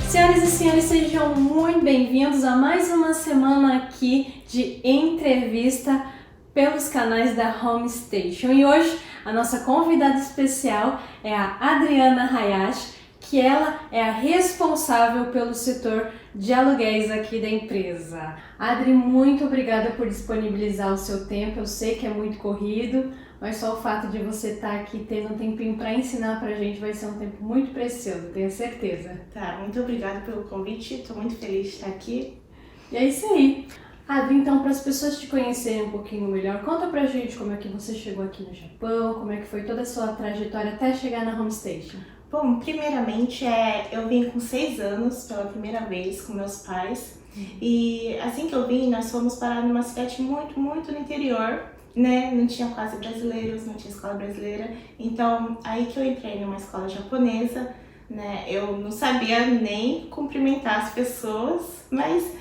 Senhoras e senhores, sejam muito bem-vindos a mais uma semana aqui de entrevista pelos canais da Home Station. E hoje a nossa convidada especial é a Adriana Hayashi, que ela é a responsável pelo setor de aluguéis aqui da empresa. Adri, muito obrigada por disponibilizar o seu tempo. Eu sei que é muito corrido, mas só o fato de você estar aqui tendo um tempinho para ensinar pra gente vai ser um tempo muito precioso, tenho certeza. Tá, muito obrigada pelo convite, estou muito feliz de estar aqui. E é isso aí. Adri, então, para as pessoas te conhecerem um pouquinho melhor, conta pra gente como é que você chegou aqui no Japão, como é que foi toda a sua trajetória até chegar na Home Station. Bom, primeiramente, eu vim com 6 anos pela primeira vez com meus pais. E assim que eu vim, nós fomos parar numa cidade muito no interior, né? Não tinha quase brasileiros, não tinha escola brasileira. Então, aí que eu entrei numa escola japonesa, né? Eu não sabia nem cumprimentar as pessoas, mas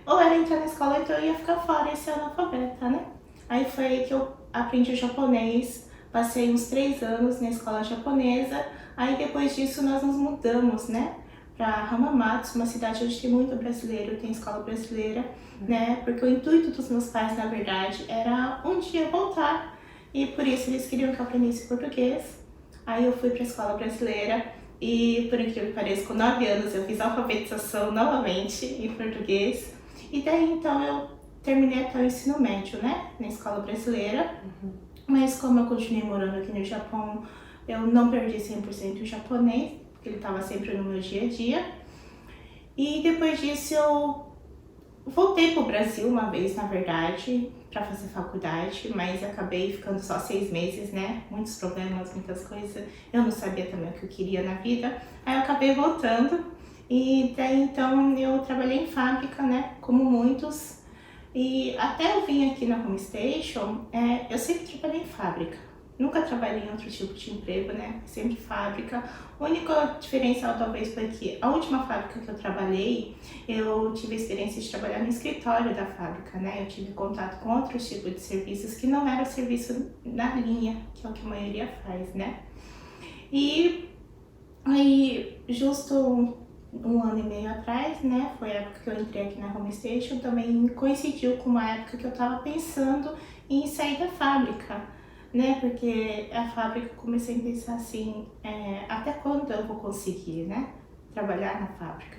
ou era entrar na escola, então eu ia ficar fora e ser analfabeta, né? Aí foi aí que eu aprendi o japonês, passei uns 3 anos na escola japonesa. Aí depois disso nós nos mudamos, né, para Hamamatsu, uma cidade onde tem muito brasileiro, tem escola brasileira, né, porque o intuito dos meus pais, na verdade, era um dia voltar e por isso eles queriam que eu aprendesse português. Aí eu fui para a escola brasileira e, por incrível que pareça, com 9 anos eu fiz alfabetização novamente em português e daí então eu terminei até o ensino médio, né, na escola brasileira, mas como eu continuei morando aqui no Japão, eu não perdi 100% o japonês, porque ele estava sempre no meu dia a dia. E depois disso eu voltei para o Brasil uma vez, na verdade, para fazer faculdade, mas acabei ficando só 6 meses, né? Muitos problemas, muitas coisas. Eu não sabia também o que eu queria na vida. Aí eu acabei voltando e daí então eu trabalhei em fábrica, né? Como muitos. E até eu vim aqui na Home Station, eu sempre trabalhei em fábrica. Nunca trabalhei em outro tipo de emprego, né? Sempre fábrica. A única diferença talvez foi que a última fábrica que eu trabalhei, eu tive a experiência de trabalhar no escritório da fábrica, né? Eu tive contato com outros tipos de serviços que não era o serviço na linha, que é o que a maioria faz, né? E aí, justo um ano e meio atrás, né? Foi a época que eu entrei aqui na Home Station, também coincidiu com uma época que eu tava pensando em sair da fábrica, né, porque a fábrica eu comecei a pensar assim, até quando eu vou conseguir, né, trabalhar na fábrica.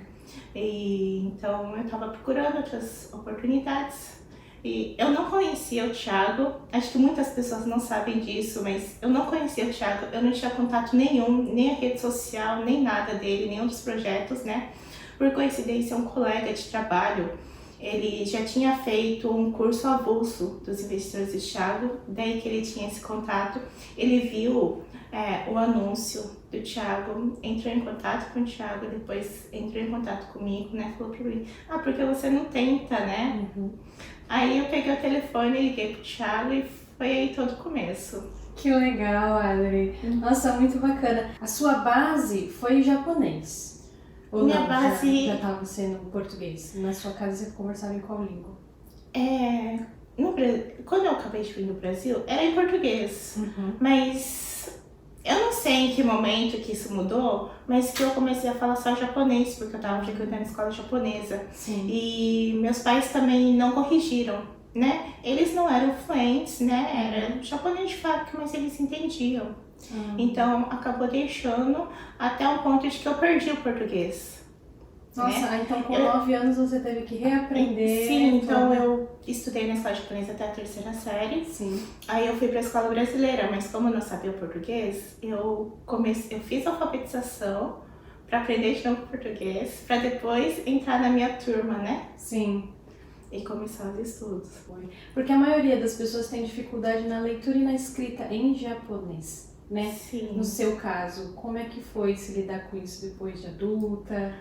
E então eu estava procurando outras oportunidades e eu não conhecia o Thiago, acho que muitas pessoas não sabem disso, mas eu não conhecia o Thiago, eu não tinha contato nenhum, nem a rede social, nem nada dele, nenhum dos projetos, né, por coincidência um colega de trabalho, ele já tinha feito um curso avulso dos investidores do Thiago, daí que ele tinha esse contato. Ele viu o anúncio do Thiago, entrou em contato com o Thiago, depois entrou em contato comigo, né? Falou pra mim, porque você não tenta, né? Aí eu peguei o telefone, liguei pro Thiago e foi aí todo o começo. Que legal, Adri. Nossa, muito bacana. A sua base foi japonês? Ou Minha não, base já estava sendo português? Na sua casa você conversava em qual língua? Quando eu acabei de vir no Brasil, era em português, mas eu não sei em que momento que isso mudou, mas que eu comecei a falar só japonês, porque eu estava frequentando escola japonesa. Sim. E meus pais também não corrigiram, né? Eles não eram fluentes, né? Era japonês de fábrica, mas eles entendiam. Então acabou deixando até um ponto de que eu perdi o português. Nossa, né? então com 9 anos você teve que reaprender. Sim, então eu estudei na escola japonesa até a 3ª série. Sim. Aí eu fui para a escola brasileira, mas como eu não sabia o português, eu fiz alfabetização para aprender de novo português, para depois entrar na minha turma, né? Sim. E começar os estudos. Porque a maioria das pessoas tem dificuldade na leitura e na escrita em japonês, né? Sim. No seu caso, como é que foi se lidar com isso depois de adulta?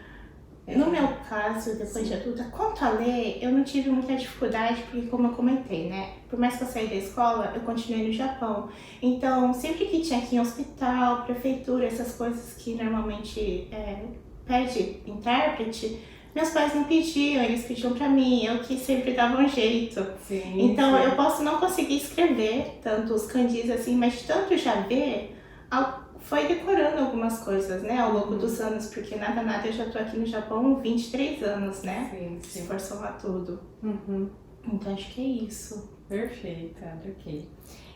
No meu caso, depois de adulta, quanto a ler, eu não tive muita dificuldade, porque como eu comentei, né? Por mais que eu saí da escola, eu continuei no Japão. Então, sempre que tinha aqui em hospital, prefeitura, essas coisas que normalmente pede intérprete, meus pais não pediam, eles pediam pra mim, eu que sempre dava um jeito. Sim, então, sim. eu posso não conseguir escrever tanto os kanjis assim, mas tanto já ver, foi decorando algumas coisas, né, ao longo dos anos, porque nada, eu já tô aqui no Japão há 23 anos, né? Sim, Se for somar tudo. Então acho que é isso. Perfeito, ok.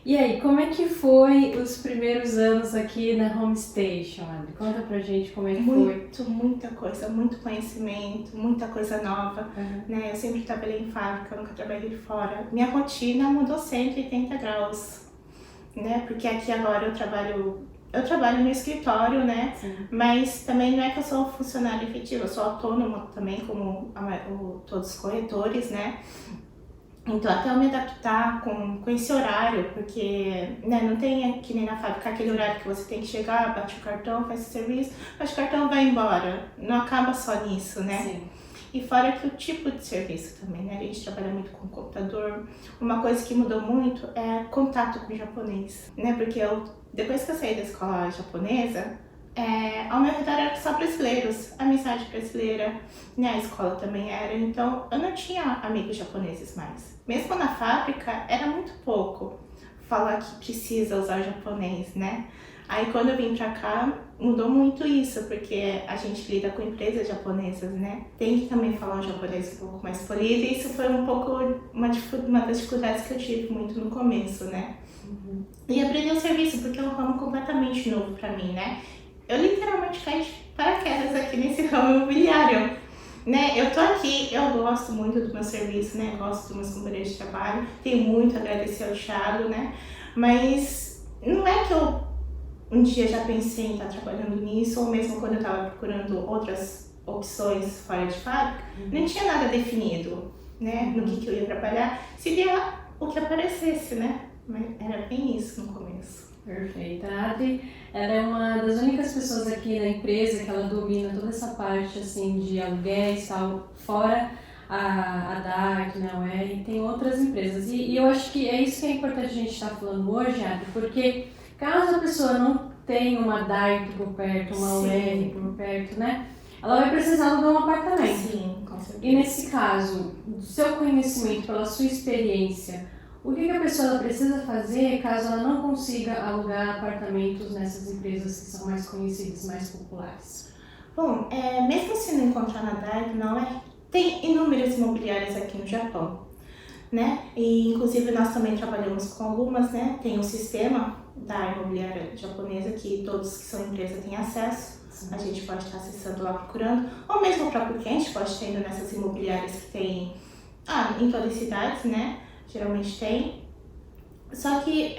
E aí, como é que foi os primeiros anos aqui na Home Station, Adri? Conta pra gente como é que foi. Muita coisa, muito conhecimento, muita coisa nova, né? Eu sempre trabalhei em fábrica, nunca trabalhei fora. Minha rotina mudou 180 graus, né? Porque aqui agora eu trabalho no escritório, né? Sim. Mas também não é que eu sou funcionária efetiva, eu sou autônoma também, como todos os corretores, né? Então, até eu me adaptar com esse horário, porque né, não tem que nem na fábrica aquele horário que você tem que chegar, bate o cartão, faz o serviço, bate o cartão, vai embora. Não acaba só nisso, né? Sim. E fora que o tipo de serviço também, né? A gente trabalha muito com computador. Uma coisa que mudou muito é contato com o japonês, né? Porque depois que eu saí da escola japonesa, ao meu redor era só brasileiros, amizade brasileira, né? A escola também era, então eu não tinha amigos japoneses mais. Mesmo na fábrica, era muito pouco falar que precisa usar japonês, né? Aí quando eu vim pra cá, mudou muito isso, porque a gente lida com empresas japonesas, né? Tem que também falar um japonês um pouco mais polido, e isso foi um pouco uma das dificuldades que eu tive muito no começo, né? E aprender o serviço, porque é um ramo completamente novo pra mim, né? Eu literalmente caí de paraquedas aqui nesse ramo imobiliário, né? Eu tô aqui, eu gosto muito do meu serviço, né? Gosto dos meus companheiros de trabalho, tenho muito a agradecer ao Thiago, né? Mas não é que eu um dia já pensei em estar trabalhando nisso, ou mesmo quando eu estava procurando outras opções fora de fábrica, não tinha nada definido, né? No que eu ia trabalhar, seria o que aparecesse, né? Mas era bem isso no começo. Perfeito. A Adri, ela é uma das únicas pessoas aqui na empresa que ela domina toda essa parte assim de aluguéis e tal, fora a DART, né, a UR, e tem outras empresas. E eu acho que é isso que é importante a gente estar falando hoje, Adri, porque caso a pessoa não tenha uma DART por perto, uma UR por perto, né, ela vai precisar alugar um apartamento. Sim, com certeza. E nesse caso, do seu conhecimento, pela sua experiência, o que a pessoa ela precisa fazer caso ela não consiga alugar apartamentos nessas empresas que são mais conhecidas, mais populares? Bom, mesmo se não encontrar na DART, tem inúmeras imobiliárias aqui no Japão, né? E inclusive nós também trabalhamos com algumas, né? Tem um sistema da imobiliária japonesa que todos que são empresa têm acesso. Sim. A gente pode estar acessando lá procurando, ou mesmo o próprio cliente pode estar indo nessas imobiliárias que tem em todas as cidades, né? Geralmente tem. Só que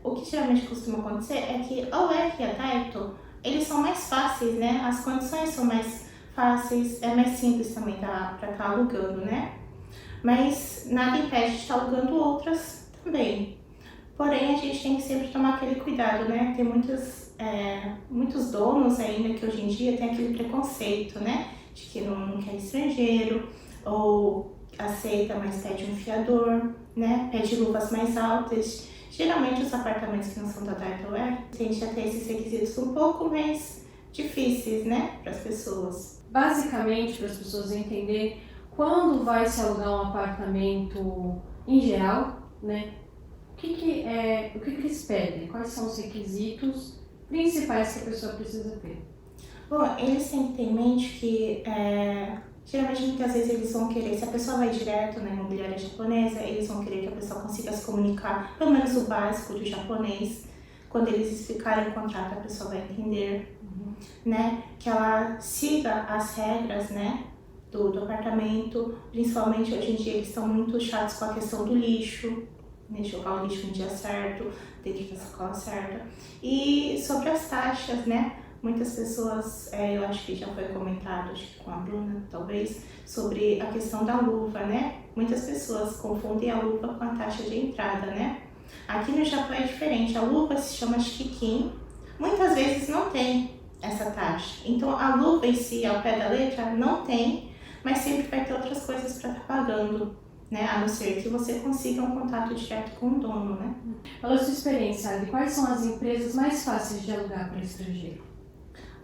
o que geralmente costuma acontecer é que a UR e a Daito, eles são mais fáceis, né? As condições são mais fáceis, é mais simples também para estar alugando, né? Mas nada impede de estar alugando outras também. Porém, a gente tem que sempre tomar aquele cuidado, né? Tem muitos donos ainda que hoje em dia tem aquele preconceito, né? De que não quer estrangeiro, ou aceita, mas pede um fiador, né? Pede luvas mais altas. Geralmente os apartamentos que não são da Dartware tendem a ter esses requisitos um pouco mais difíceis, né? Para as pessoas. Basicamente, para as pessoas entenderem, quando vai se alugar um apartamento em geral, né? O que eles pedem? Quais são os requisitos principais que a pessoa precisa ter? Bom, eles têm que ter em mente que geralmente muitas vezes eles vão querer, se a pessoa vai direto na imobiliária japonesa, eles vão querer que a pessoa consiga se comunicar, pelo menos o básico de japonês. Quando eles explicarem o contrato, a pessoa vai entender, né? Que ela siga as regras, né? Do apartamento. Principalmente hoje em dia eles estão muito chatos com a questão do lixo, né? Jogar o lixo no dia certo, dentro da sacola certa. E sobre as taxas, né? Muitas pessoas, eu acho que já foi comentado, acho que com a Bruna, talvez, sobre a questão da luva, né? Muitas pessoas confundem a luva com a taxa de entrada, né? Aqui no Japão é diferente, a luva se chama shikikin, muitas vezes não tem essa taxa. Então a luva em si, ao pé da letra, não tem, mas sempre vai ter outras coisas para estar pagando, né? A não ser que você consiga um contato direto com o dono, né? Pela sua experiência, Adri, quais são as empresas mais fáceis de alugar para estrangeiro?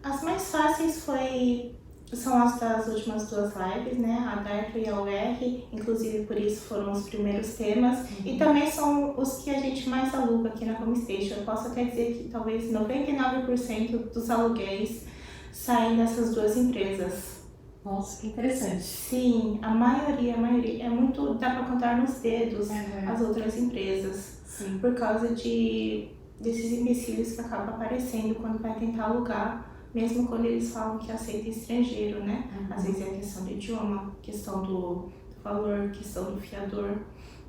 As mais fáceis foi são as das últimas duas lives, né? A Dark e a UR, inclusive por isso foram os primeiros temas. E também são os que a gente mais aluga aqui na Home Station. Eu posso até dizer que talvez 99% dos aluguéis saem dessas duas empresas. Nossa, que interessante. Sim, a maioria é muito, dá para contar nos dedos as outras empresas. Sim. Por causa desses empecilhos que acabam aparecendo quando vai tentar alugar, mesmo quando eles falam que aceita estrangeiro, né? Às vezes é questão do idioma, questão do valor, questão do fiador,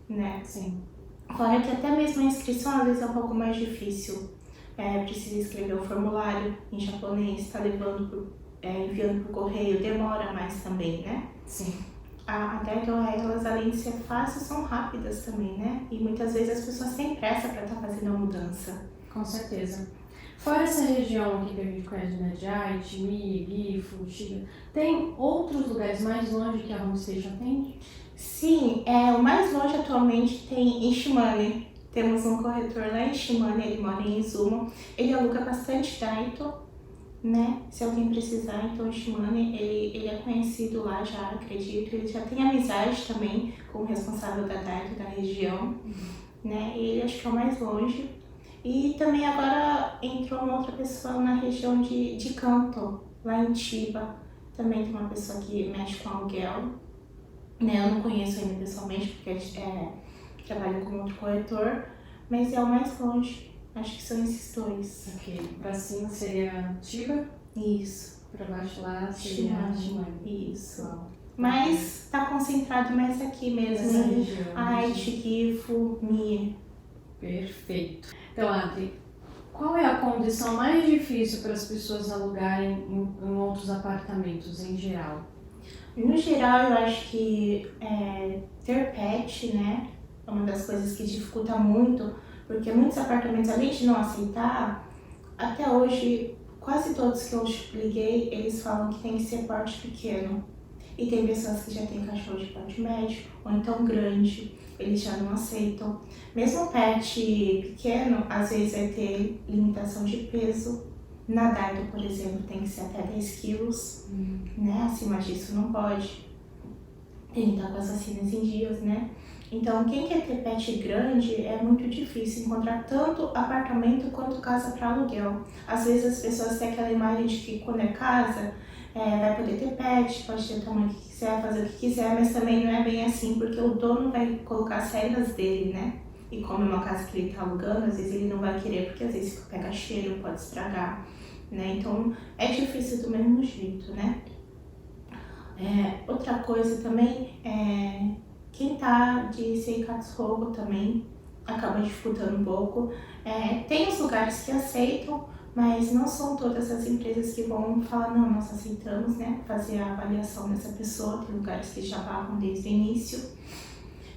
né? Sim. Fora que até mesmo a inscrição às vezes é um pouco mais difícil. Precisa escrever o formulário em japonês, está enviando por correio, demora mais também, né? Sim. A Dark, elas além de ser fáceis, são rápidas também, né? E muitas vezes as pessoas têm pressa para estar fazendo a mudança. Com certeza. Fora essa região aqui que a gente conhece, né, de Aichi, Mie, Gifu, Shiga, tem outros lugares mais longe que a Home Station atende? Sim, o mais longe atualmente tem em Shimane. Temos um corretor lá em Shimane, ele mora em Izumo. Ele aluga bastante Daito, né? Se alguém precisar, então o Shimane, ele é conhecido lá já, acredito. Ele já tem amizade também com o responsável da Daito da região, né? E ele acho que é o mais longe. E também agora entrou uma outra pessoa na região de Kanto, lá em Chiba. Também tem uma pessoa que mexe com aluguel, né? Eu não conheço ainda pessoalmente, porque trabalho com outro corretor, mas é o mais longe. Acho que são esses dois. Ok, pra cima seria Chiba? Isso. Pra baixo lá seria Shimane. Isso. Mas tá concentrado mais aqui mesmo, nessa em região. Aichi, Gifu, Mie. Perfeito. Então, Adri, qual é a condição mais difícil para as pessoas alugarem em outros apartamentos em geral? No geral, eu acho que ter pet, né, é uma das coisas que dificulta muito, porque muitos apartamentos, além de não aceitar, até hoje, quase todos que eu liguei, eles falam que tem que ser porte pequeno. E tem pessoas que já têm cachorro de porte médio, ou então grande, eles já não aceitam. Mesmo pet pequeno, às vezes vai ter limitação de peso. Na Dardo, por exemplo, tem que ser até 10 quilos, né? Acima disso não pode. Tem que estar com as vacinas em dias, né? Então, quem quer ter pet grande, é muito difícil encontrar tanto apartamento quanto casa para aluguel. Às vezes as pessoas têm aquela imagem de que quando é casa, vai poder ter pet, pode ter o tamanho que quiser, fazer o que quiser, mas também não é bem assim, porque o dono vai colocar as regras dele, né? E como é uma casa que ele está alugando, às vezes ele não vai querer, porque às vezes pega cheiro, pode estragar, né? Então, é difícil do mesmo jeito, né? Outra coisa também quem tá de Seikatsuhogo também acaba dificultando um pouco. Tem os lugares que aceitam, mas não são todas as empresas que vão falar, não, nós aceitamos, né? Fazer a avaliação dessa pessoa, tem lugares que já pagam desde o início.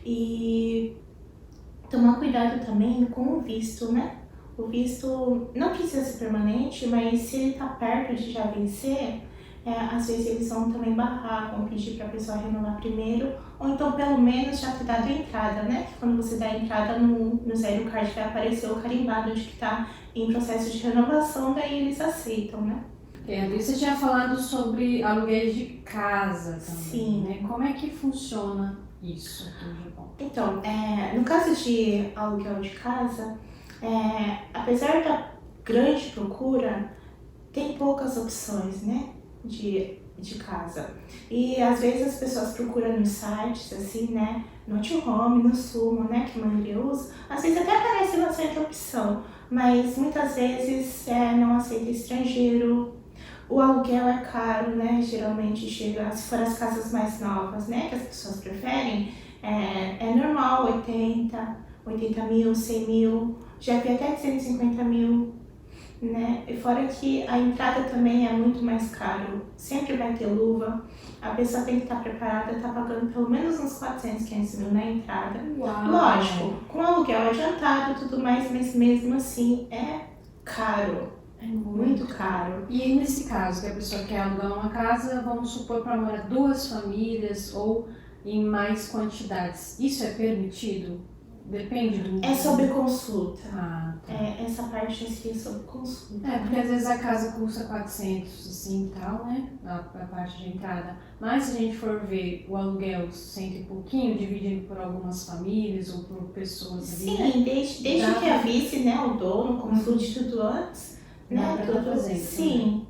E tomar cuidado também com o visto, né? O visto não precisa ser permanente, mas se ele tá perto de já vencer, às vezes eles vão também barrar, vão pedir para a pessoa renovar primeiro, ou então pelo menos já ter dado a entrada, né? Que quando você dá a entrada no Zero Card vai aparecer o carimbado de que está em processo de renovação, daí eles aceitam, né? Você tinha falado sobre aluguéis de casa também, Sim. Né? Como é que funciona isso aqui no Japão? Então, no caso de aluguel de casa, apesar da grande procura, tem poucas opções, né? De casa. E às vezes as pessoas procuram nos sites, assim, né? No Home, no Sumo, né? Que a maioria usa. Às vezes até aparece bastante opção, mas muitas vezes não aceita estrangeiro. O aluguel é caro, né? Geralmente chega, se for as casas mais novas, né? Que as pessoas preferem, é normal, 80 mil, 100 mil, já vi até 250 mil. Né? E fora que a entrada também é muito mais caro, sempre vai ter luva, a pessoa tem que estar preparada, tá pagando pelo menos uns 400, 500 mil na entrada. Uau. Lógico, com aluguel adiantado e tudo mais, mas mesmo assim é caro, É muito caro. E nesse caso, que a pessoa quer alugar uma casa, vamos supor, para morar 2 famílias ou em mais quantidades, isso é permitido? depende do... É sobre consulta. Ah, tá. Essa parte seria sobre consulta. Porque às vezes a casa custa 400, assim, e tal, né? A parte de entrada. Mas se a gente for ver o aluguel cento e pouquinho, dividindo por algumas famílias ou por pessoas ali, né? Sim, desde que avise, né, o dono, consulte tudo antes, Dá né? pra fazer. Sim.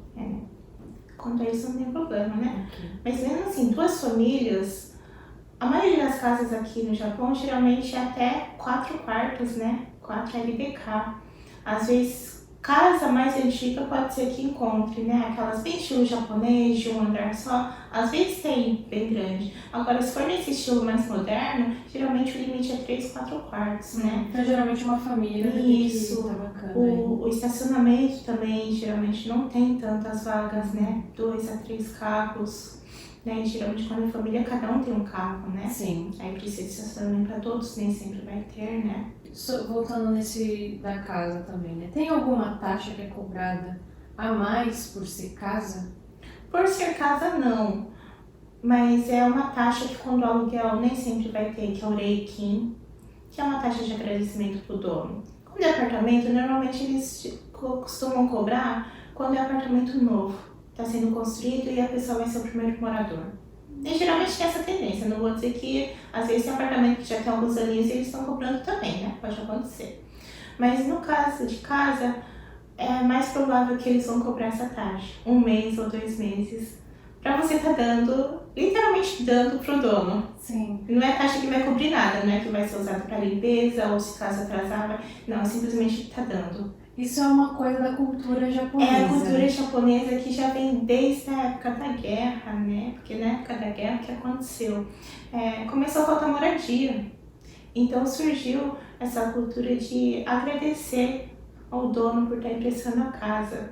Quanto a isso não tem problema, né? Okay. Mas mesmo assim, 2 famílias, a maioria das casas aqui no Japão geralmente é até 4 quartos, né? 4 LDK. Às vezes, casa mais antiga pode ser que encontre, né? Aquelas bem estilo japonês, de um andar só. Às vezes tem bem grande. Agora, se for nesse estilo mais moderno, geralmente o limite é 3, 4 quartos, né? Então, geralmente uma família Isso. Tá bacana. O estacionamento também, geralmente, não tem tantas vagas, né? 2 a 3 carros. Né? Geralmente, quando é família, cada um tem um carro, né? Sim. Aí precisa de estacionamento para todos, nem sempre vai ter, né? Voltando nesse da casa também, né? Tem alguma taxa que é cobrada a mais por ser casa? Por ser casa, não. Mas é uma taxa que quando o aluguel nem sempre vai ter, que é o reikin, que é uma taxa de agradecimento pro dono. Quando é apartamento, normalmente eles costumam cobrar quando é apartamento novo, está sendo construído e a pessoa vai ser o primeiro morador. E geralmente tem essa tendência, não vou dizer que às vezes tem apartamento que já tem alguns aninhos e eles estão cobrando também, né? Pode acontecer. Mas no caso de casa, é mais provável que eles vão cobrar essa taxa, 1 mês ou 2 meses, para você estar dando, literalmente dando pro dono. Sim. Não é taxa que vai cobrir nada, não é que vai ser usado para limpeza ou se caso atrasar, não, simplesmente está dando. Isso é uma coisa da cultura japonesa. É a cultura japonesa que já vem desde a época da guerra, né? Porque na época da guerra, o que aconteceu? Começou a faltar moradia. Então surgiu essa cultura de agradecer ao dono por estar emprestando a casa.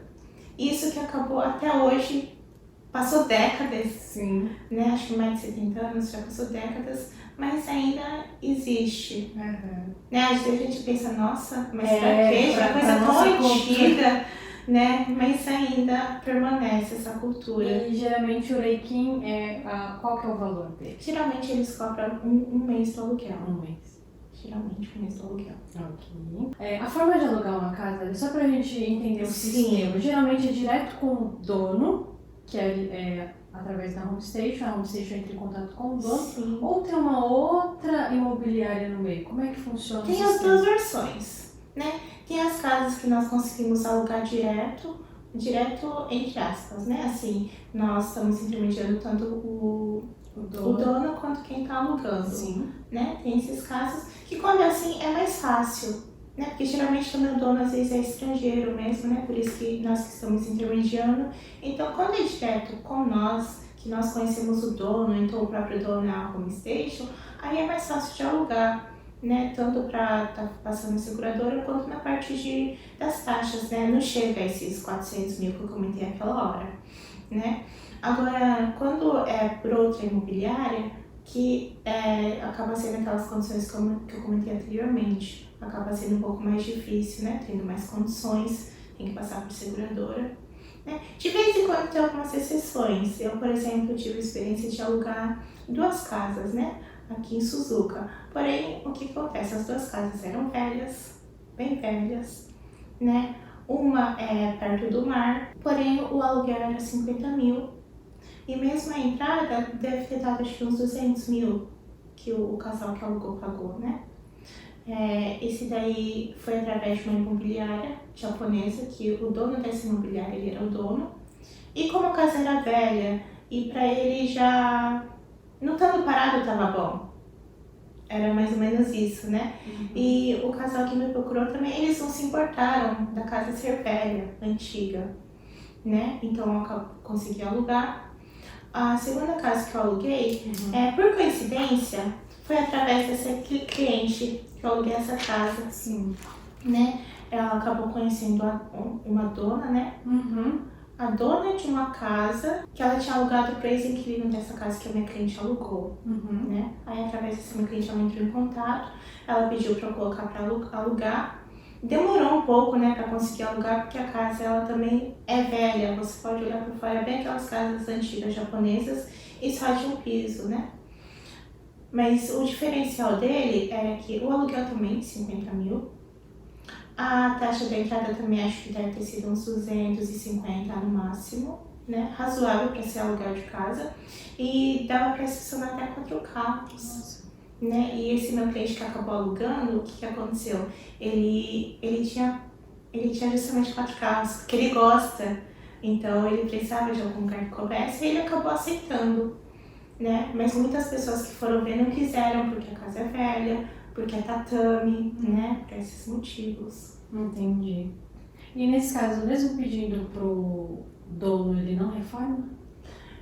Isso que acabou até hoje, passou décadas. Sim. Né? Acho que mais de 70 anos, já passou décadas, mas ainda existe. Uhum. Né? Às vezes a gente pensa, nossa, mas pra quê? Já é coisa tão antiga, né? Mas ainda permanece essa cultura. E geralmente o reikin, qual que é o valor dele? Geralmente eles cobram um mês do aluguel. 1 mês. Geralmente 1 mês do aluguel. Ok. A forma de alugar uma casa, só pra gente entender o sistema, geralmente é direto com o dono, que é através da Homestation, a Homestation entra em contato com o dono. Sim. Ou tem uma outra imobiliária no meio? Como é que funciona? Tem as duas versões, né? Tem as casas que nós conseguimos alugar direto entre aspas, né? Assim, nós estamos intermediando tanto o dono quanto quem está alugando. Sim. Né? Tem esses casos que quando é assim é mais fácil, né? Porque geralmente também o dono às vezes é estrangeiro mesmo, né? Por isso que nós que estamos intermediando. Então quando é direto com nós, que nós conhecemos o dono, então o próprio dono é a Homestation, aí é mais fácil de alugar, né? Tanto para estar passando a seguradora quanto na parte das taxas, né? Não chega a esses 400 mil que eu comentei aquela hora, né? Agora, quando é por outra imobiliária, que acaba sendo aquelas condições que eu comentei anteriormente, acaba sendo um pouco mais difícil, né? Tendo mais condições, tem que passar por seguradora. Né? De vez em quando tem algumas exceções. Eu, por exemplo, tive a experiência de alugar 2 casas, né? Aqui em Suzuka. Porém, o que acontece? As 2 casas eram velhas, bem velhas, né? Uma é perto do mar, porém o aluguel era 50 mil. E mesmo a entrada deve ter dado acho que uns 200 mil que o casal que alugou pagou, né? Esse daí foi através de uma imobiliária japonesa, que o dono dessa imobiliária, ele era o dono. E como a casa era velha, e para ele já, não estando parado, estava bom. Era mais ou menos isso, né? Uhum. E o casal que me procurou também, eles não se importaram da casa ser velha, antiga, né? Então eu consegui alugar. A segunda casa que eu aluguei, por coincidência, foi através dessa cliente que eu aluguei essa casa. Sim. Né? Ela acabou conhecendo uma dona, né? Uhum. A dona de uma casa que ela tinha alugado para ex-inquilino dessa casa que a minha cliente alugou. Uhum. Né? Aí, através dessa minha cliente, ela entrou em contato. Ela pediu para eu colocar para alugar. Demorou um pouco, né, para conseguir alugar, porque a casa ela também é velha. Você pode olhar por fora, é bem aquelas casas antigas japonesas e só de um piso, né? Mas o diferencial dele era que o aluguel também, 50 mil. A taxa da entrada também acho que deve ter sido uns 250 no máximo, né? Razoável para ser aluguel de casa. E dava para estacionar até 4 carros. Nossa. Né? E esse meu cliente que acabou alugando, o que aconteceu? Ele tinha justamente 4 carros, que ele gosta. Então ele precisava de algum lugar que coubesse e ele acabou aceitando, né? Mas muitas pessoas que foram ver não quiseram porque a casa é velha, porque é tatame, né? Por esses motivos. Entendi. E nesse caso, mesmo pedindo pro dono, ele não reforma?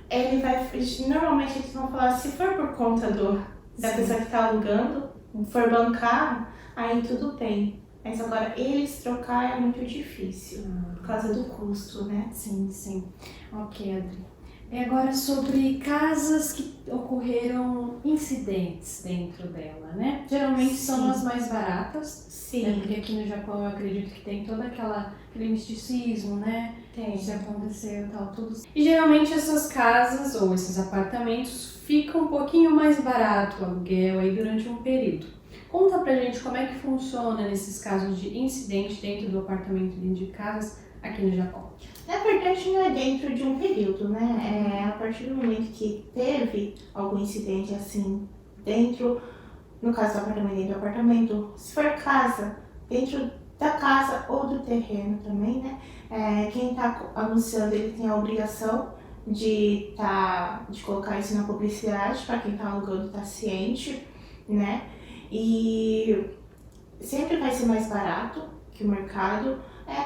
Ele vai, normalmente eles vão falar, se for por conta da pessoa que está alugando, for bancar, aí tudo bem. Mas agora eles trocar é muito difícil, por causa do custo, né? Sim, sim. Ok, Adri. E agora sobre casas que ocorreram incidentes dentro dela, né? Geralmente são Sim. as mais baratas, Sim, né? Porque aqui no Japão eu acredito que tem todo aquele misticismo, né? tem. Se aconteceu e tal, tudo. E geralmente essas casas ou esses apartamentos ficam um pouquinho mais barato o aluguel aí durante um período. Conta pra gente como é que funciona nesses casos de incidente dentro do apartamento, dentro de casas aqui no Japão. Na verdade, não é dentro de um período, né? É a partir do momento que teve algum incidente assim, dentro, no caso do apartamento, dentro do apartamento, se for casa, dentro da casa ou do terreno também, né? Quem está anunciando, ele tem a obrigação de colocar isso na publicidade, para quem está alugando estar ciente, né? E sempre vai ser mais barato que o mercado.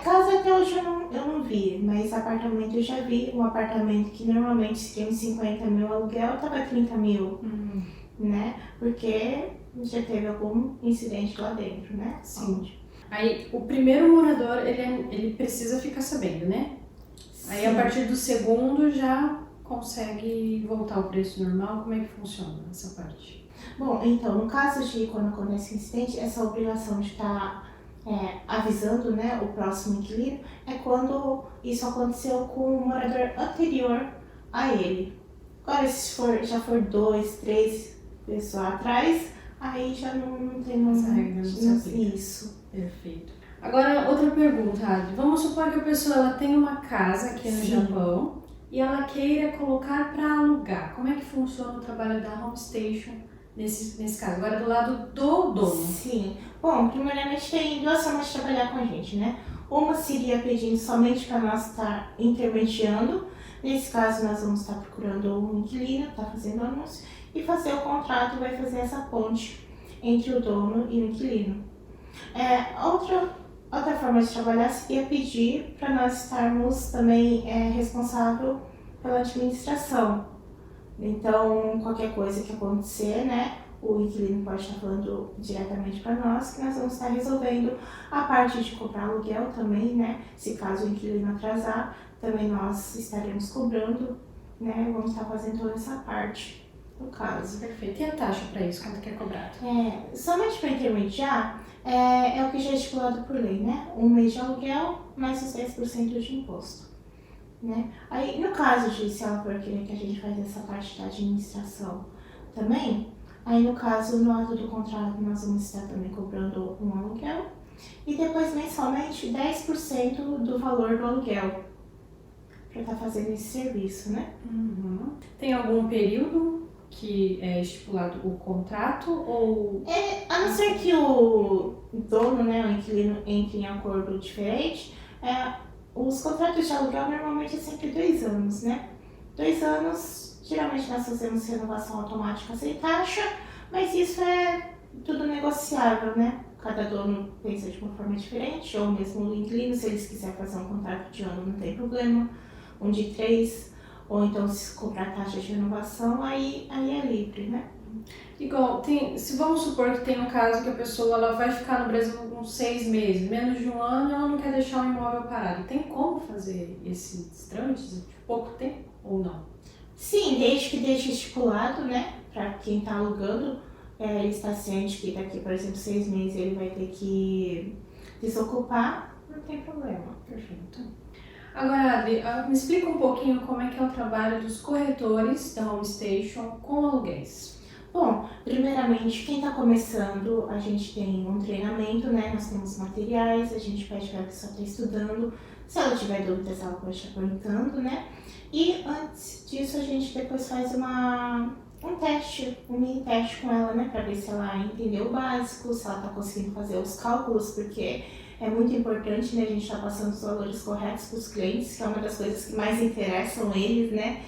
Casa até hoje eu não vi, mas apartamento eu já vi. Um apartamento que normalmente seria uns 50 mil aluguel, tava 30 mil, né? Porque já teve algum incidente lá dentro, né? Sim. Aí o primeiro morador, ele precisa ficar sabendo, né? Aí a partir do segundo já consegue voltar ao preço normal. Como é que funciona essa parte? Bom, então, no caso de quando acontece um incidente, essa obrigação de estar avisando, né, o próximo inquilino é quando isso aconteceu com o morador anterior a ele. Agora, se já for 2, 3 pessoas atrás, aí já não tem Essa regra não se aplica. Isso. Perfeito. Agora, outra pergunta, Adi. Vamos supor que a pessoa ela tem uma casa aqui no Sim. Japão e ela queira colocar para alugar. Como é que funciona o trabalho da Home Station nesse caso? Agora, do lado do dono. Sim. Bom, primeiramente tem 2 formas de trabalhar com a gente, né? Uma seria pedindo somente para nós estar intermediando. Nesse caso, nós vamos estar procurando um inquilino, estar fazendo anúncio, e fazer o contrato, vai fazer essa ponte entre o dono e o inquilino. Outra forma de trabalhar seria pedir para nós estarmos também responsável pela administração. Então, qualquer coisa que acontecer, né, o inquilino pode estar falando diretamente para nós, que nós vamos estar resolvendo a parte de cobrar aluguel também, né? Se caso o inquilino atrasar, também nós estaremos cobrando, né? Vamos estar fazendo toda essa parte do caso. Perfeito. E a taxa para isso? Quanto que é cobrado? Somente para intermediar, é o que já é estipulado por lei, né? 1 mês de aluguel mais os 10% de imposto. Né? Aí, no caso de se ela for querer que a gente faça essa parte da administração também, aí no caso, no ato do contrato, nós vamos estar também cobrando um aluguel e depois mensalmente 10% do valor do aluguel para estar fazendo esse serviço, né? Tem algum período que é estipulado o contrato ou... A não ser que o dono, né, o inquilino entre em acordo diferente, os contratos de aluguel normalmente é sempre 2 anos, né? 2 anos, geralmente nós fazemos renovação automática sem taxa, mas isso é tudo negociável, né? Cada dono pensa de uma forma diferente, ou mesmo o inquilino, se eles quiserem fazer um contrato de ano, não tem problema. Um de 3, ou então se cobrar taxa de renovação, aí é livre, né? Igual, se vamos supor que tem um caso que a pessoa ela vai ficar no Brasil uns 6 meses, menos de 1 ano, e ela não quer deixar o imóvel parado. Tem como fazer esses trâmites de pouco tempo ou não? Sim, desde que deixe estipulado, né? Para quem está alugando, ele está ciente que daqui, por exemplo, 6 meses ele vai ter que desocupar, não tem problema. Perfeito. Agora, Adri, me explica um pouquinho como é que é o trabalho dos corretores da Home Station com aluguéis. Bom, primeiramente, quem está começando, a gente tem um treinamento, né? Nós temos materiais, a gente pede para a pessoa estar estudando. Se ela tiver dúvidas, ela pode estar perguntando, né? E antes disso, a gente depois faz um mini teste com ela, né? Para ver se ela entendeu o básico, se ela está conseguindo fazer os cálculos, porque é muito importante, né? A gente estar passando os valores corretos para os clientes, que é uma das coisas que mais interessam eles, né?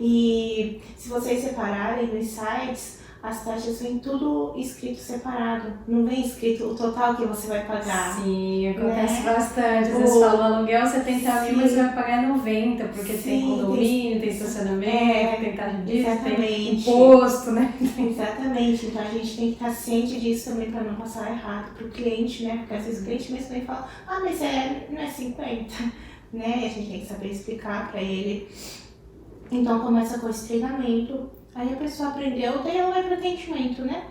E se vocês separarem nos sites, as taxas vêm tudo escrito separado, não vem escrito o total que você vai pagar. Sim, acontece né? bastante. Às vezes fala o aluguel 70 mil, mas você vai pagar 90, porque tem Sim, condomínio, tem estacionamento, tem taxa disso, tem exatamente. imposto, né? Exatamente, então a gente tem que estar ciente disso também para não passar errado para o cliente, né? Porque às vezes o cliente mesmo vem e fala, mas não é 50, né? E a gente tem que saber explicar para ele. Então começa com esse treinamento, aí a pessoa aprendeu, daí ela vai para atendimento, né?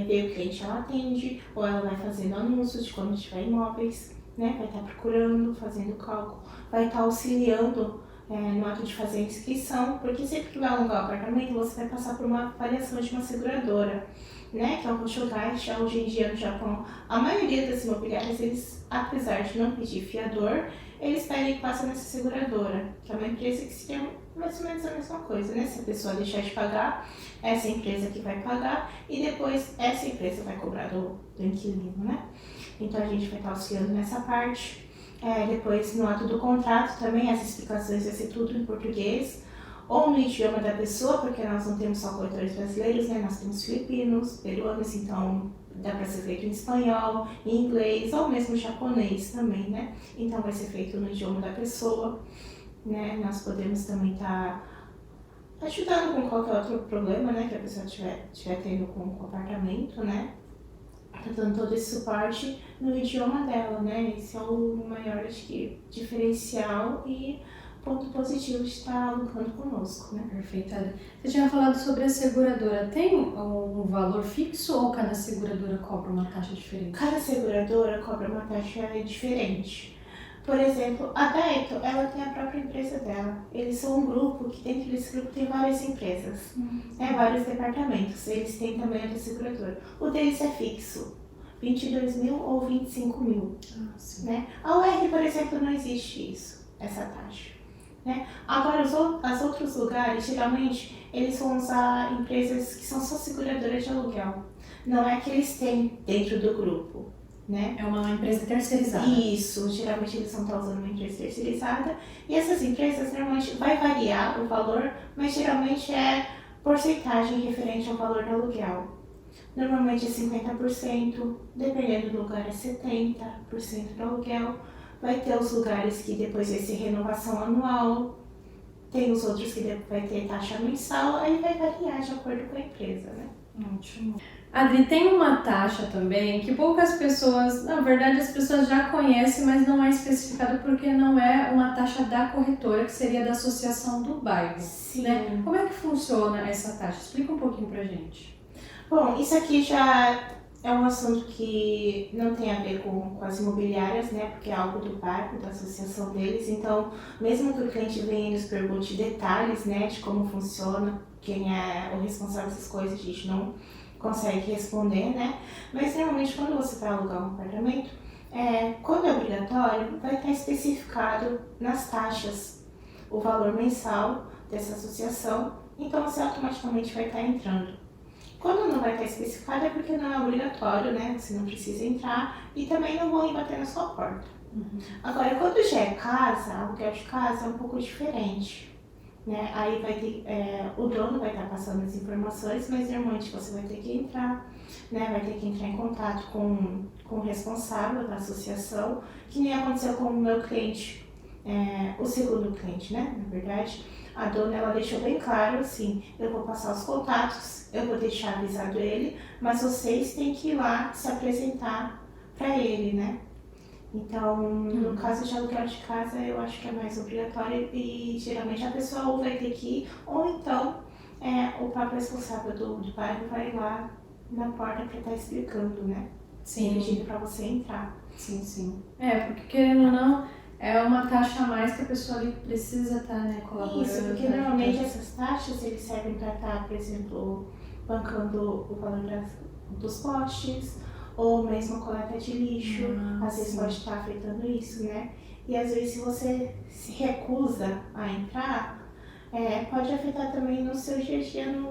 Veio o cliente, ela atende, ou ela vai fazendo anúncios de quando tiver imóveis, né? Vai estar procurando, fazendo cálculo, vai estar auxiliando no ato de fazer a inscrição, porque sempre que vai alugar o apartamento, você vai passar por uma avaliação de uma seguradora, né? Que é o Koshogaishi, hoje em dia no Japão. A maioria das imobiliárias, eles, apesar de não pedir fiador, eles pedem que passe nessa seguradora, que é uma empresa que seria mais ou menos a mesma coisa, né? Se a pessoa deixar de pagar, essa empresa que vai pagar e depois essa empresa vai cobrar do inquilino, né? Então a gente vai estar auxiliando nessa parte. Depois no ato do contrato também, as explicações vai ser tudo em português ou no idioma da pessoa, porque nós não temos só corretores brasileiros, né? Nós temos filipinos, peruanos, então dá para ser feito em espanhol, em inglês ou mesmo japonês também, né? Então vai ser feito no idioma da pessoa, né? Nós podemos também estar ajudando com qualquer outro problema, né? Que a pessoa estiver tendo com o apartamento, né? Dando todo esse suporte no idioma dela, né? Esse é o maior, acho que, diferencial e ponto positivo de estar alugando conosco, né? Perfeito. Você tinha falado sobre a seguradora. Tem um valor fixo ou cada seguradora cobra uma taxa diferente? Cada seguradora cobra uma taxa diferente. Por exemplo, a Daito, ela tem a própria empresa dela. Eles são um grupo que dentro desse grupo tem várias empresas, vários departamentos. Eles têm também a seguradora. O deles é fixo, 22 mil ou 25 mil. Né? A UR, por exemplo, não existe isso, essa taxa. Né? Agora, os outros lugares, geralmente, eles vão usar empresas que são só seguradoras de aluguel. Não é que eles têm dentro do grupo. Né? É uma empresa terceirizada. Isso, geralmente eles vão estar usando uma empresa terceirizada e essas empresas normalmente vai variar o valor, mas geralmente é porcentagem referente ao valor do aluguel. Normalmente é 50%, dependendo do lugar é 70% do aluguel. Vai ter os lugares que depois vai ser renovação anual, tem os outros que vai ter taxa mensal, aí vai variar de acordo com a empresa, né? Ótimo. Adri, tem uma taxa também que poucas pessoas, na verdade as pessoas já conhecem, mas não é especificado porque não é uma taxa da corretora, que seria da associação do bairro. Sim. Né? Como é que funciona essa taxa? Explica um pouquinho pra gente. Bom, isso aqui já é um assunto que não tem a ver com as imobiliárias, né? Porque é algo do bairro, da associação deles. Então, mesmo que o cliente venha e nos pergunte detalhes, né, de como funciona, quem é o responsável dessas coisas, a gente não consegue responder, né? Mas normalmente quando você vai alugar um apartamento, quando é obrigatório, vai estar especificado nas taxas o valor mensal dessa associação, então você automaticamente vai estar entrando. Quando não vai estar especificado é porque não é obrigatório, né? Você não precisa entrar e também não vão ir bater na sua porta. Agora, quando já é casa, aluguel de casa é um pouco diferente. Né? Aí vai ter, o dono vai estar passando as informações, mas normalmente você vai ter que entrar, né? Vai ter que entrar em contato com o responsável da associação, que nem aconteceu com o meu cliente, o segundo cliente, né? Na verdade, a dona ela deixou bem claro assim, eu vou passar os contatos, eu vou deixar avisado ele, mas vocês têm que ir lá se apresentar para ele, né? Então, no caso de aluguel de casa, eu acho que é mais obrigatório e geralmente a pessoa ou vai ter que ir, ou então o próprio responsável do bairro vai lá na porta para estar explicando, né? Sim. Pedindo para você entrar. Sim, sim. Porque querendo ou não, é uma taxa a mais que a pessoa ali precisa estar, né, colaborando. Isso, porque normalmente essas taxas eles servem para estar, por exemplo, bancando o valor dos postes, ou mesmo a coleta de lixo, às vezes pode estar afetando isso, né? E às vezes se você se recusa a entrar, pode afetar também no seu dia a dia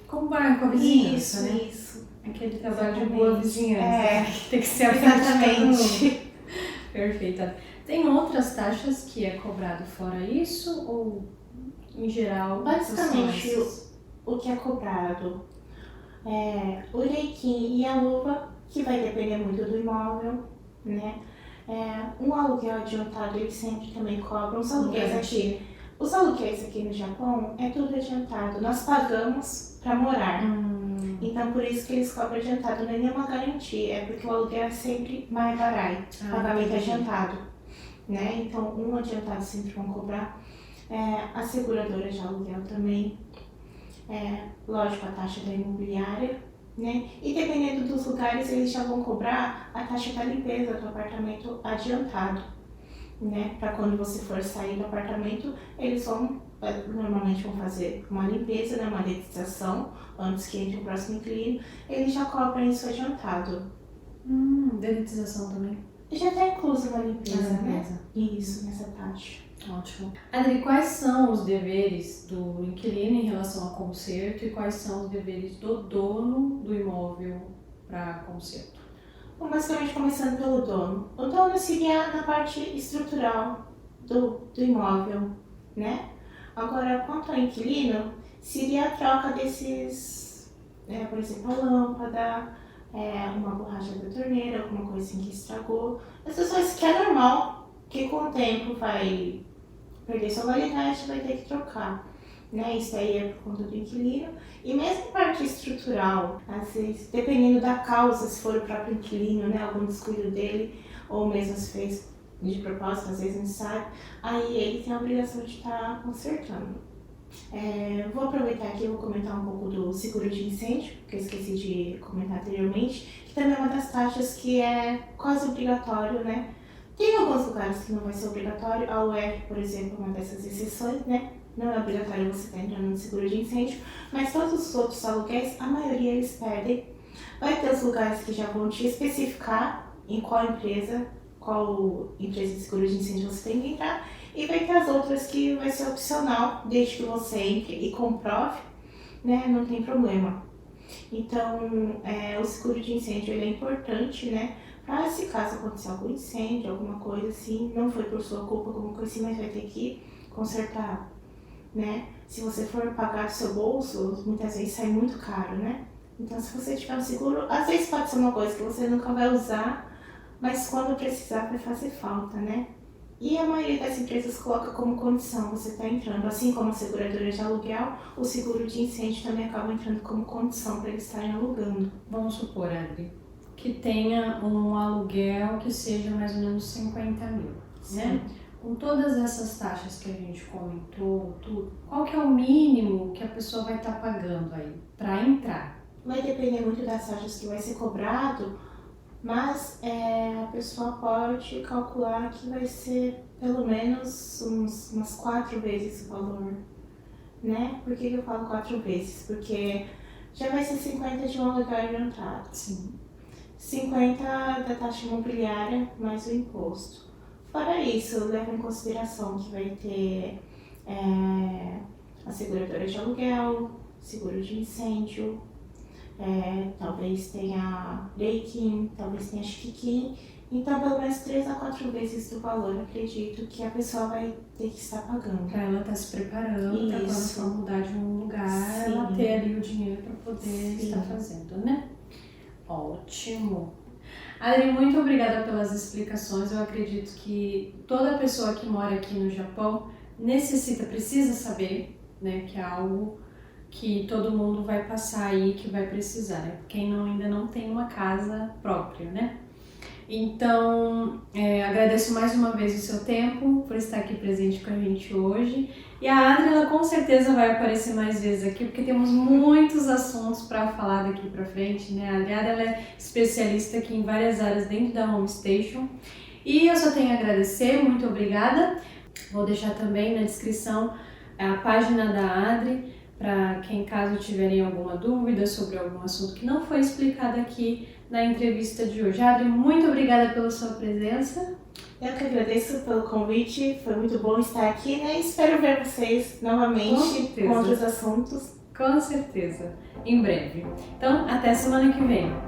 com o bairro, com a vizinhança, isso, né? Isso. Aquele trabalho de boa vizinhança. Que tem que ser exatamente. Perfeito. Tem outras taxas que é cobrado fora isso ou em geral? Basicamente o que é cobrado é o reiquim e a luva, que vai depender muito do imóvel, né? Um aluguel adiantado eles sempre também cobram. Os aluguéis aqui no Japão é tudo adiantado. Nós pagamos para morar. Então por isso que eles cobram adiantado, não é nenhuma garantia, é porque o aluguel é sempre mais barato, pagamento adiantado, né? Então um adiantado sempre vão cobrar. A seguradora de aluguel também, lógico, a taxa da imobiliária, né? E dependendo dos lugares eles já vão cobrar a taxa da limpeza do apartamento adiantado, né? Para quando você for sair do apartamento, eles normalmente vão fazer uma limpeza, né? Uma dedetização antes que entre o próximo inquilino, eles já cobram isso adiantado. Dedetização também? Já está incluso na limpeza, né? Isso, nessa taxa. Ótimo. Adri, quais são os deveres do inquilino em relação ao conserto e quais são os deveres do dono do imóvel para conserto? Bom, basicamente começando pelo dono. O dono seria na parte estrutural do imóvel, né? Agora, quanto ao inquilino, seria a troca desses, por exemplo, a lâmpada, uma borracha da torneira, alguma coisa assim que estragou. Essas coisas que é normal, que com o tempo vai perder sua validade, vai ter que trocar, né? Isso aí é por conta do inquilino. E mesmo parte estrutural, às vezes, dependendo da causa, se for o próprio inquilino, né, algum descuido dele, ou mesmo se fez de propósito, às vezes não sabe, aí ele tem a obrigação de estar consertando. Vou aproveitar aqui e vou comentar um pouco do seguro de incêndio, que eu esqueci de comentar anteriormente, que também é uma das taxas que é quase obrigatório, né? Tem alguns lugares que não vai ser obrigatório, a UR, por exemplo, é uma dessas exceções, né? Não é obrigatório você estar entrando no seguro de incêndio, mas todos os outros aluguéis, a maioria eles pedem. Vai ter os lugares que já vão te especificar em qual empresa de seguro de incêndio você tem que entrar, e vai ter as outras que vai ser opcional, desde que você entre e comprove, né? Não tem problema. Então, o seguro de incêndio ele é importante, né? Para se caso acontecer algum incêndio, alguma coisa assim, não foi por sua culpa, alguma coisa assim, mas vai ter que consertar, né? Se você for pagar do seu bolso, muitas vezes sai muito caro, né? Então, se você tiver um seguro, às vezes pode ser uma coisa que você nunca vai usar, mas quando precisar vai fazer falta, né? E a maioria das empresas coloca como condição você estar entrando, assim como a seguradora de aluguel, o seguro de incêndio também acaba entrando como condição para eles estarem alugando. Vamos supor, Adri, que tenha um aluguel que seja mais ou menos 50 mil, né? Com todas essas taxas que a gente comentou, tudo, qual que é o mínimo que a pessoa vai estar pagando aí para entrar? Vai depender muito das taxas que vai ser cobrado, mas a pessoa pode calcular que vai ser pelo menos umas 4 vezes o valor, né? Por que eu falo 4 vezes? Porque já vai ser 50 de um aluguel adiantado. Sim. 50 da taxa imobiliária mais o imposto. Fora isso, leva em consideração que vai ter a seguradora de aluguel, seguro de incêndio, talvez tenha reikin, talvez tenha chiquiquim. Então, pelo menos 3 a 4 vezes do valor, acredito que a pessoa vai ter que estar pagando. Para ela estar se preparando, para quando for mudar de um lugar, Sim. ela ter ali o dinheiro para poder Sim. estar fazendo, né? Ótimo! Adri, muito obrigada pelas explicações. Eu acredito que toda pessoa que mora aqui no Japão precisa saber, né, que é algo que todo mundo vai passar aí, que vai precisar, né? Quem ainda não tem uma casa própria, né? Então, agradeço mais uma vez o seu tempo por estar aqui presente com a gente hoje. E a Adri, ela com certeza vai aparecer mais vezes aqui, porque temos muitos assuntos para falar daqui para frente, né? A Adri, ela é especialista aqui em várias áreas dentro da Home Station. E eu só tenho a agradecer, muito obrigada. Vou deixar também na descrição a página da Adri, para quem caso tiverem alguma dúvida sobre algum assunto que não foi explicado aqui na entrevista de hoje. Adri, muito obrigada pela sua presença. Eu que agradeço pelo convite, foi muito bom estar aqui, né? Espero ver vocês novamente com outros assuntos. Com certeza, em breve. Então, até semana que vem.